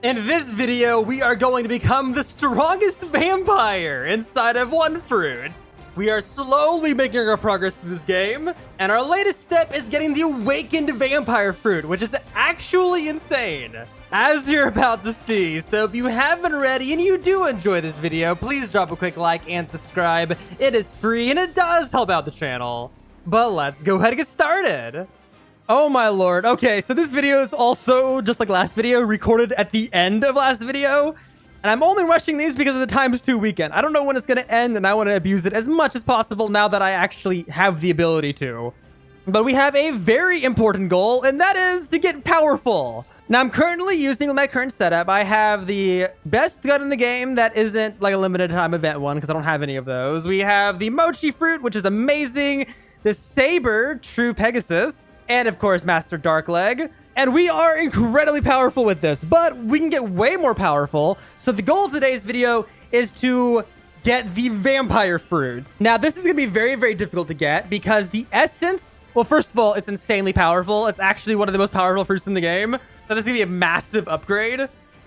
In this video, we are going to become the strongest vampire inside of one fruit. We are slowly making our progress through this game, and our latest step is getting the awakened vampire fruit, which is actually insane, as you're about to see. So if you haven't already and you do enjoy this video, please drop a quick like and subscribe. It is free and it does help out the channel. But let's go ahead and get started. Oh my lord. Okay, so this video is also, just like last video, recorded at the end of last video. And I'm only rushing these because of the ×2 weekend. I don't know when it's going to end, and I want to abuse it as much as possible now that I actually have the ability to. But we have a very important goal, and that is to get powerful. Now, I'm currently using my current setup. I have the best gun in the game that isn't like a limited time event one, because I don't have any of those. We have the Mochi Fruit, which is amazing. The Saber, True Pegasus. And of course, Master Darkleg. And we are incredibly powerful with this, but we can get way more powerful. So the goal of today's video is to get the vampire fruits. Now, this is going to be very, very difficult to get because the essence, well, first of all, it's insanely powerful. It's actually one of the most powerful fruits in the game. So this is going to be a massive upgrade.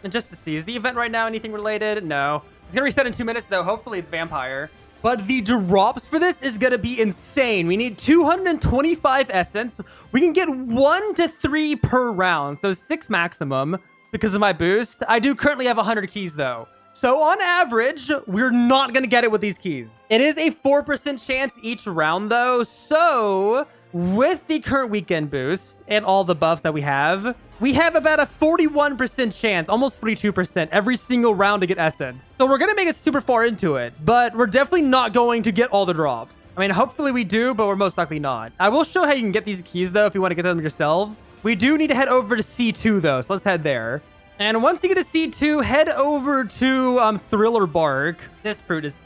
And just to see, is the event right now anything related? No. It's going to reset in 2 minutes, though. Hopefully it's vampire. But the drops for this is going to be insane. We need 225 essence. We can get 1 to 3 per round. So 6 maximum because of my boost. I do currently have 100 keys, though. So on average, we're not going to get it with these keys. It is a 4% chance each round, though. So with the current weekend boost and all the buffs that we have about a 41% chance, almost 42% every single round to get essence. So we're going to make it super far into it, but we're definitely not going to get all the drops. I mean, hopefully we do, but we're most likely not. I will show how you can get these keys, though, if you want to get them yourself. We do need to head over to C2, though, so let's head there. And once you get to C2, head over to Thriller Bark. This fruit's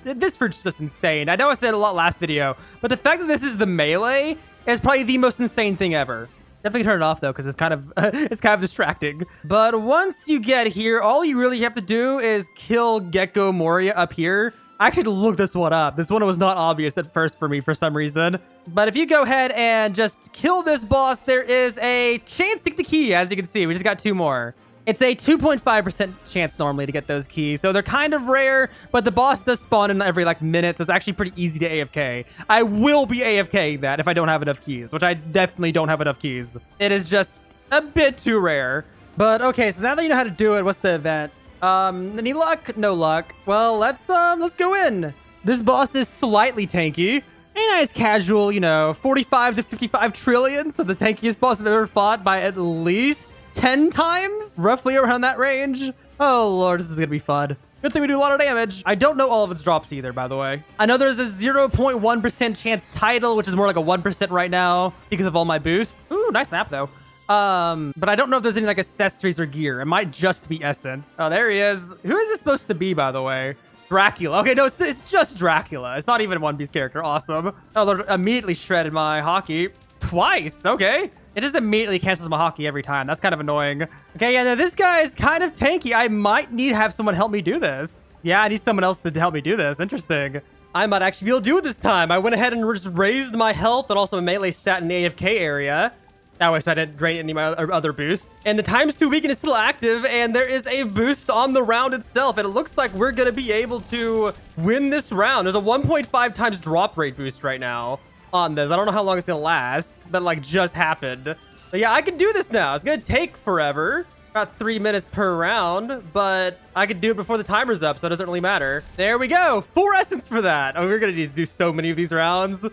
just insane. I know I said a lot last video, but the fact that this is the melee is probably the most insane thing ever. Definitely turn it off, though, because it's kind of distracting. But once you get here, all you really have to do is kill Gecko Moria up here. I actually looked this one up. This one was not obvious at first for me for some reason. But if you go ahead and just kill this boss, there is a chance to get the key, as you can see. We just got 2 more. It's a 2.5% chance normally to get those keys. So they're kind of rare, but the boss does spawn in every minute. So it's actually pretty easy to AFK. I will be AFKing that if I don't have enough keys, which I definitely don't have enough keys. It is just a bit too rare. But okay, so now that you know how to do it, what's the event? Any luck? No luck. Well, let's go in. This boss is slightly tanky. A nice casual, 45 to 55 trillion. So the tankiest boss I've ever fought by at least 10 times, roughly around that range. Oh lord, this is gonna be fun. Good thing we do a lot of damage. I don't know all of its drops either, by the way. I know there's a 0.1% chance title, which is more like a 1% right now because of all my boosts. Ooh, nice map though. But I don't know if there's any accessories or gear. It might just be essence. Oh, there he is. Who is this supposed to be, by the way? Dracula. Okay, no, it's just Dracula. It's not even a One Piece character. Awesome. Oh, Lord, immediately shredded my hockey. Twice. Okay. It just immediately cancels my hockey every time. That's kind of annoying. Okay, yeah, now this guy is kind of tanky. I might need to have someone help me do this. Yeah, I need someone else to help me do this. Interesting. I might actually be able to do it this time. I went ahead and just raised my health and also a melee stat in the AFK area. That way, so I didn't drain any of my other boosts. And the ×2 weekend is still active, and there is a boost on the round itself. And it looks like we're going to be able to win this round. There's a 1.5 times drop rate boost right now on this. I don't know how long it's going to last, but just happened. But yeah, I can do this now. It's going to take forever. About 3 minutes per round, but I could do it before the timer's up, so it doesn't really matter. There we go. 4 essence for that. Oh, we're going to need to do so many of these rounds.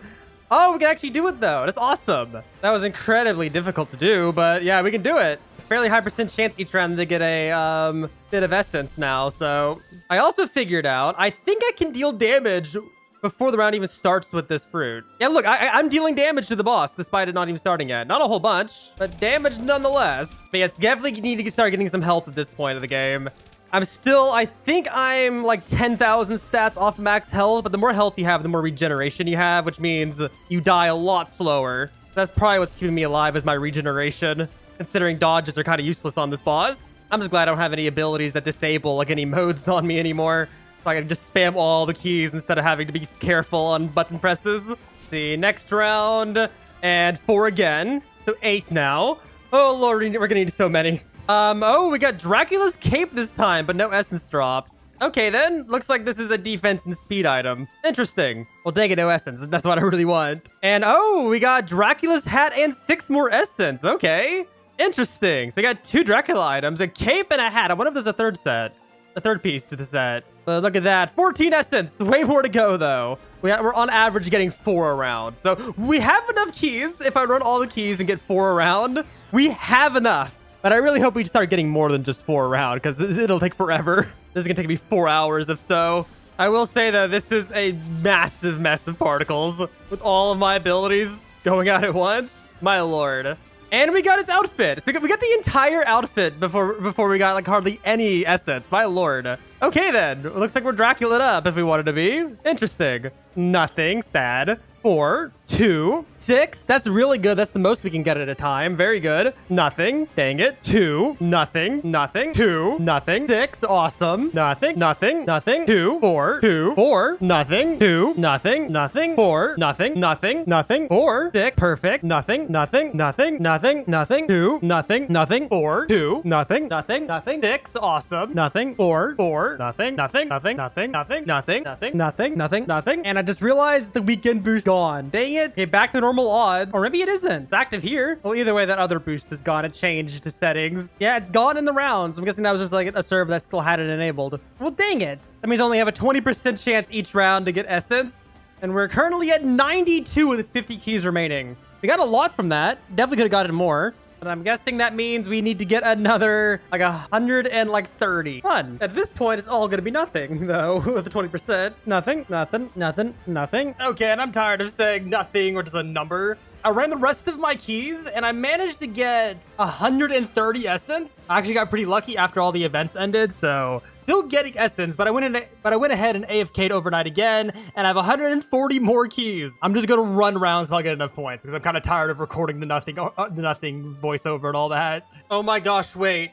Oh, we can actually do it, though. That's awesome. That was incredibly difficult to do, but yeah, we can do it. Fairly high % chance each round to get a bit of essence now. So I also figured out, I think I can deal damage before the round even starts with this fruit. Yeah, look, I'm dealing damage to the boss despite it not even starting yet. Not a whole bunch, but damage nonetheless. But yes, definitely need to start getting some health at this point of the game. I think I'm 10,000 stats off max health, but the more health you have, the more regeneration you have, which means you die a lot slower. That's probably what's keeping me alive is my regeneration, considering dodges are kind of useless on this boss. I'm just glad I don't have any abilities that disable any modes on me anymore. So I can just spam all the keys instead of having to be careful on button presses. Let's see, next round, and 4 again. So 8 now. Oh lord, we're gonna need so many. Oh, we got Dracula's cape this time, but no essence drops. Okay, then. Looks like this is a defense and speed item. Interesting. Well, dang it, no essence. That's what I really want. And, oh, we got Dracula's hat and 6 more essence. Okay. Interesting. So we got 2 Dracula items, a cape and a hat. I wonder if there's a third set. A third piece to the set. Look at that. 14 essence. Way more to go, though. We're on average getting 4 around. So we have enough keys. If I run all the keys and get 4 around, we have enough. But I really hope we start getting more than just 4 around, because it'll take forever. This is going to take me 4 hours if so. I will say, though, this is a massive mess of particles with all of my abilities going out at once. My lord. And we got his outfit. So we got the entire outfit before we got like hardly any essence. My lord. Okay, then. It looks like we're Dracula up if we wanted to be. Interesting. Nothing. Sad. 4, 2, 6. That's really good. That's the most we can get at a time. Very good. Nothing. Dang it. 2. Nothing. Nothing. 2. Nothing. 6. Awesome. Nothing. Nothing. Nothing. 2. 4. 2. 4. Nothing. 2. Nothing. Nothing. 4. Nothing. Nothing. Nothing. 4. 6. Perfect. Nothing. Nothing. Nothing. Nothing. Nothing. 2. Nothing. Nothing. 4. 2. Nothing. Nothing. Nothing. 6. Awesome. Nothing. 4. 4. Nothing. Nothing. Nothing. Nothing. Nothing. Nothing. Nothing. Nothing. Nothing. Nothing. And I just realized the weekend boost gone. Dang it. Okay, back to normal odds. Or maybe it isn't. It's active here. Well, either way, that other boost is gone. It changed to settings. Yeah, it's gone in the rounds. I'm guessing that was just like a server that still had it enabled. Well, dang it. That means I only have a 20% chance each round to get essence. And we're currently at 92 with 50 keys remaining. We got a lot from that. Definitely could have gotten more. But I'm guessing that means we need to get another, like, 130. Fun. At this point, it's all going to be nothing, though, with the 20%. Nothing, nothing, nothing, nothing. Okay, and I'm tired of saying nothing or just a number. I ran the rest of my keys, and I managed to get 130 essence. I actually got pretty lucky after all the events ended, so still getting essence, but I went ahead and AFK'd overnight again, and I have 140 more keys. I'm just gonna run rounds until I get enough points, because I'm kind of tired of recording the nothing voiceover and all that. Oh my gosh, wait,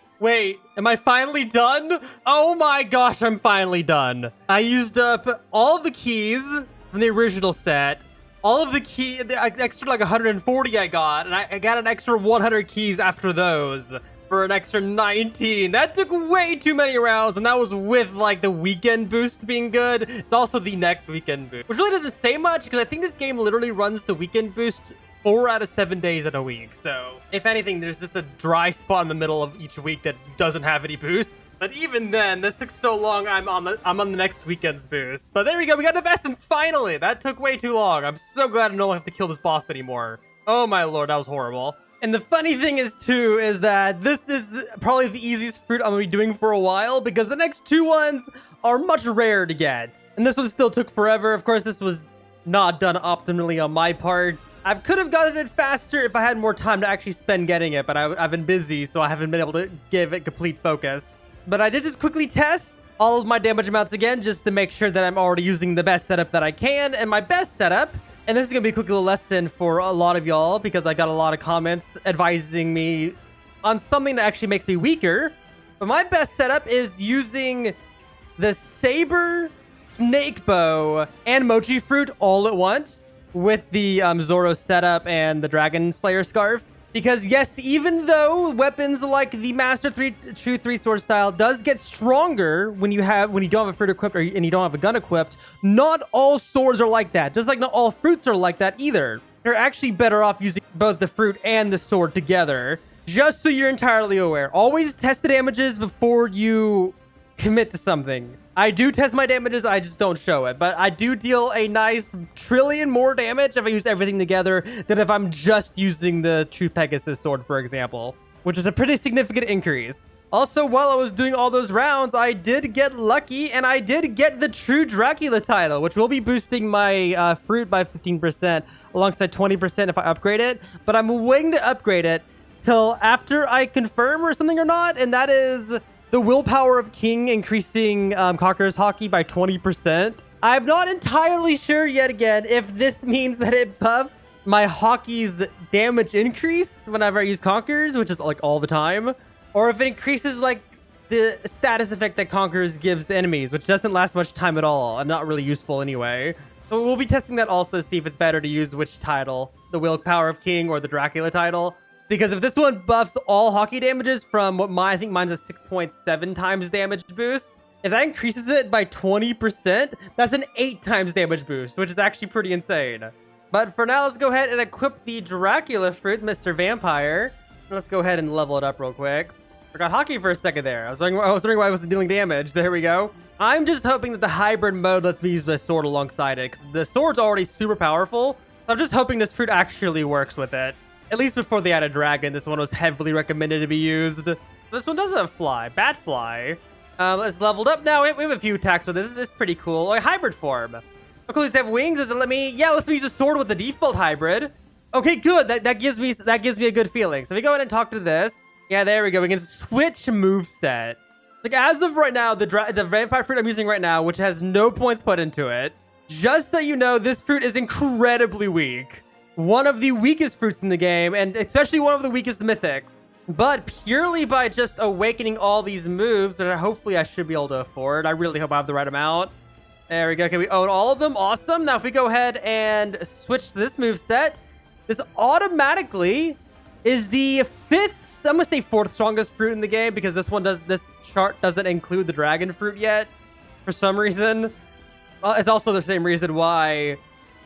am I finally done? Oh my gosh, I'm finally done. I used up all the keys from the original set, all of the extra like 140 I got, and I got an extra 100 keys after those. For an extra 19. That took way too many rounds, and that was with like the weekend boost being good. It's also the next weekend boost, which really doesn't say much because I think this game literally runs the weekend boost 4 out of 7 days in a week. So if anything, there's just a dry spot in the middle of each week that doesn't have any boosts. But even then, this took so long. I'm on the next weekend's boost. But there we go. We got enough essence finally. That took way too long. I'm so glad I don't have to kill this boss anymore. Oh my lord, that was horrible. And the funny thing is, too, is that this is probably the easiest fruit I'm going to be doing for a while because the next 2 ones are much rarer to get. And this one still took forever. Of course, this was not done optimally on my part. I could have gotten it faster if I had more time to actually spend getting it, but I've been busy, so I haven't been able to give it complete focus. But I did just quickly test all of my damage amounts again just to make sure that I'm already using the best setup that I can. And my best setup... And this is going to be a quick little lesson for a lot of y'all because I got a lot of comments advising me on something that actually makes me weaker. But my best setup is using the Saber, Snake Bow, and Mochi Fruit all at once with the Zoro setup and the Dragon Slayer Scarf. Because yes, even though weapons like the Master True 3 Sword style does get stronger when you don't have a fruit equipped and you don't have a gun equipped, not all swords are like that. Just like not all fruits are like that either. You're actually better off using both the fruit and the sword together. Just so you're entirely aware. Always test the damages before you commit to something. I do test my damages, I just don't show it. But I do deal a nice trillion more damage if I use everything together than if I'm just using the True Pegasus sword, for example. Which is a pretty significant increase. Also, while I was doing all those rounds, I did get lucky and I did get the True Dracula title, which will be boosting my fruit by 15% alongside 20% if I upgrade it. But I'm waiting to upgrade it till after I confirm or something or not, and that is... the Willpower of King increasing Conqueror's Hockey by 20%. I'm not entirely sure yet again if this means that it buffs my Hockey's damage increase whenever I use Conquerors, which is like all the time, or if it increases like the status effect that Conquerors gives the enemies, which doesn't last much time at all and not really useful anyway. So we'll be testing that also to see if it's better to use which title, the Willpower of King or the Dracula title. Because if this one buffs all hockey damages from what I think mine's a 6.7 times damage boost. If that increases it by 20%, that's an 8 times damage boost, which is actually pretty insane. But for now, let's go ahead and equip the Dracula fruit, Mr. Vampire. Let's go ahead and level it up real quick. Forgot hockey for a second there. I was wondering why I wasn't dealing damage. There we go. I'm just hoping that the hybrid mode lets me use the sword alongside it, because the sword's already super powerful. So I'm just hoping this fruit actually works with it. At least before they added dragon, this one was heavily recommended to be used. This one does have fly. Bat fly. It's leveled up now. We have a few attacks with this. This is pretty cool. Like hybrid form. Of course, have wings. Does it let me? Yeah, let's use a sword with the default hybrid. Okay, good. That gives me a good feeling. So we go ahead and talk to this. Yeah, there we go. We can switch moveset. Like as of right now, the vampire fruit I'm using right now, which has no points put into it. Just so you know, this fruit is incredibly weak. One of the weakest fruits in the game, and especially one of the weakest mythics. But purely by just awakening all these moves, that hopefully I should be able to afford. I really hope I have the right amount. There we go. Okay, we own all of them. Awesome. Now if we go ahead and switch to this moveset, this automatically is the fifth, I'm gonna say fourth strongest fruit in the game, because this chart doesn't include the dragon fruit yet for some reason. Well, it's also the same reason why.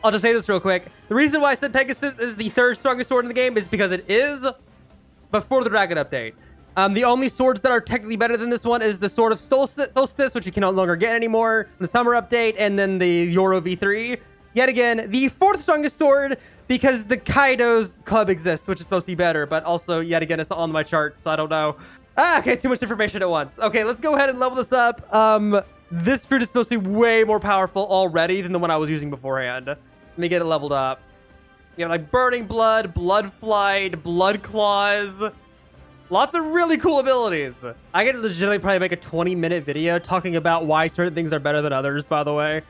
I'll just say this real quick. The reason why I said Pegasus is the third strongest sword in the game is because it is before the dragon update. The only swords that are technically better than this one is the Sword of Solstice, which you can no longer get anymore, the summer update, and then the Euro V3. Yet again, the fourth strongest sword, because the Kaido's club exists, which is supposed to be better, but also, yet again, it's on my chart, so I don't know. Okay, too much information at once. Okay, let's go ahead and level this up. This fruit is supposed to be way more powerful already than the one I was using beforehand. Let me get it leveled up. You have like Burning Blood, Blood Flight, Blood Claws. Lots of really cool abilities. I could legitimately probably make a 20-minute video talking about why certain things are better than others, by the way.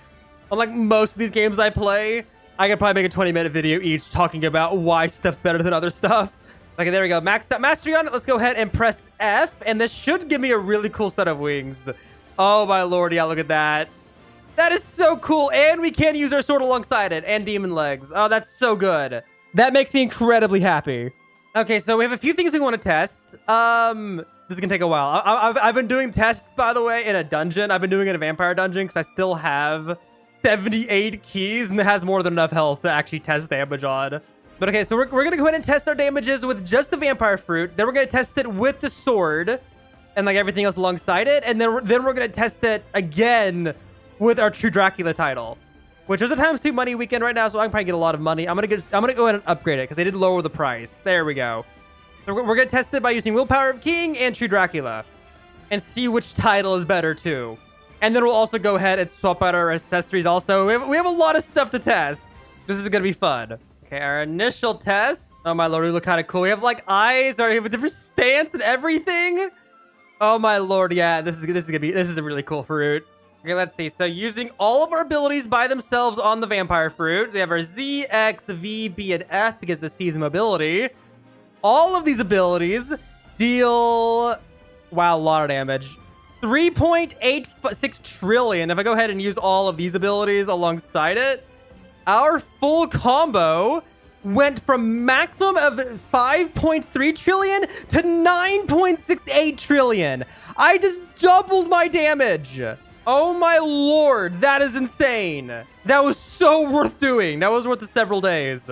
Unlike most of these games I play, I could probably make a 20-minute video each talking about why stuff's better than other stuff. Okay, there we go. Maxed out mastery on it. Let's go ahead and press F, and this should give me a really cool set of wings. Oh my lord, yeah, look at that. That is so cool, and we can use our sword alongside it, and demon legs. Oh, that's so good. That makes me incredibly happy. Okay, so we have a few things we want to test. This is gonna take a while. I've been doing tests, by the way, in a dungeon. I've been doing it in a vampire dungeon because I still have 78 keys, and it has more than enough health to actually test damage on. But okay, so we're gonna go ahead and test our damages with just the vampire fruit. Then we're gonna test it with the sword, and like everything else alongside it. And then we're gonna test it again with our True Dracula title, which is a ×2 money weekend right now, so I can probably get a lot of money. I'm gonna go ahead and upgrade it because they did lower the price. There we go. So we're gonna test it by using Willpower of King and True Dracula, and see which title is better too. And then we'll also go ahead and swap out our accessories. Also, we have a lot of stuff to test. This is gonna be fun. Okay, our initial test. Oh my lord, we look kind of cool. We have like eyes, or we have a different stance and everything. Oh my lord, yeah, this is a really cool fruit. Okay, let's see. So using all of our abilities by themselves on the vampire fruit, we have our Z, X, V, B, and F because the C is mobility. All of these abilities deal, wow, a lot of damage. 3.86 trillion. If I go ahead and use all of these abilities alongside it, our full combo went from maximum of 5.3 trillion to 9.68 trillion. I just doubled my damage. Oh my lord, that is insane. That was so worth doing. That was worth the several days.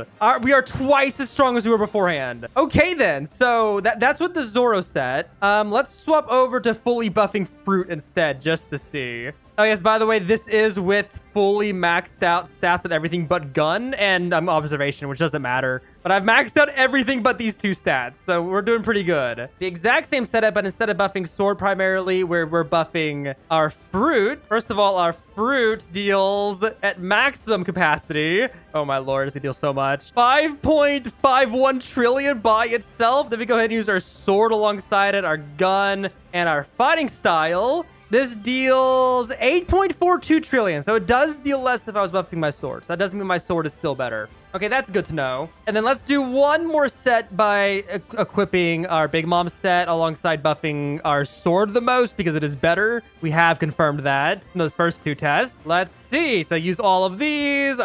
We are twice as strong as we were beforehand. Okay then, so that's with the Zoro set. Let's swap over to fully buffing fruit instead, just to see. Oh yes, by the way, this is with fully maxed out stats on everything but gun and observation, which doesn't matter. But I've maxed out everything but these two stats, so we're doing pretty good. The exact same setup, but instead of buffing sword primarily, we're buffing our fruit. First of all, our fruit deals at maximum capacity. Oh my lord, does it deal so much? 5.51 trillion by itself. Then we go ahead and use our sword alongside it, our gun, and our fighting style. This deals 8.42 trillion. So it does deal less if I was buffing my sword. So that doesn't mean my sword is still better. Okay, that's good to know. And then let's do one more set by equipping our Big Mom set alongside buffing our sword the most because it is better. We have confirmed that in those first 2 tests. Let's see. So use all of these,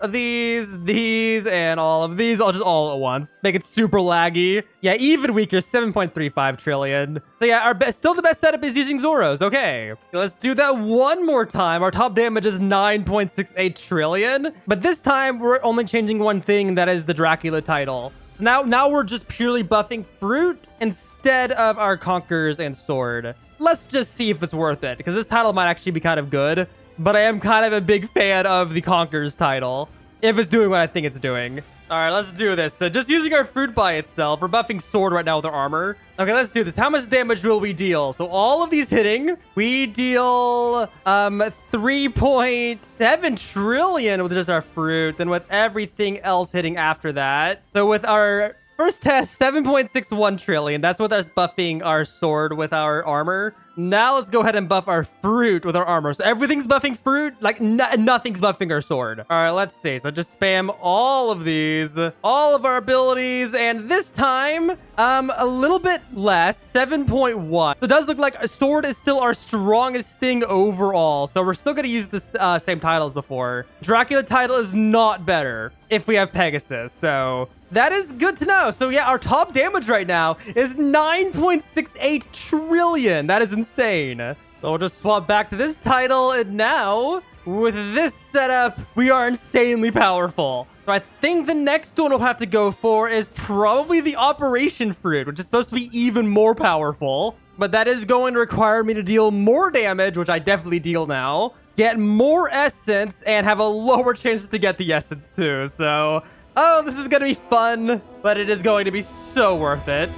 these, and all of these. All at once. Make it super laggy. Yeah, even weaker, 7.35 trillion. So yeah, still the best setup is using Zoro's. Okay, let's do that one more time. Our top damage is 9.68 trillion. But this time, we're only changing one thing, that is the Dracula title. Now we're just purely buffing fruit instead of our Conquerors and sword. Let's just see if it's worth it, because this title might actually be kind of good, but I am kind of a big fan of the Conquerors title, if it's doing what I think it's doing. All right, let's do this. So just using our fruit by itself, we're buffing sword right now with our armor. Okay, let's do this. How much damage will we deal? So all of these hitting, we deal 3.7 trillion with just our fruit, and with everything else hitting after that. So with our first test, 7.61 trillion. That's with us buffing our sword with our armor. Now let's go ahead and buff our fruit with our armor. So everything's buffing fruit, like nothing's buffing our sword. All right, let's see. So just spam all of these, all of our abilities, and this time, a little bit less, 7.1. So it does look like a sword is still our strongest thing overall. So we're still gonna use the same title as before. Dracula title is not better if we have Pegasus. So that is good to know. So yeah, our top damage right now is 9.68 trillion. That is insane. So we'll just swap back to this title, and now with this setup, we are insanely powerful. So I think the next one we'll have to go for is probably the Operation Fruit, which is supposed to be even more powerful. But that is going to require me to deal more damage, which I definitely deal now, get more essence, and have a lower chance to get the essence too. So, oh, this is going to be fun, but it is going to be so worth it.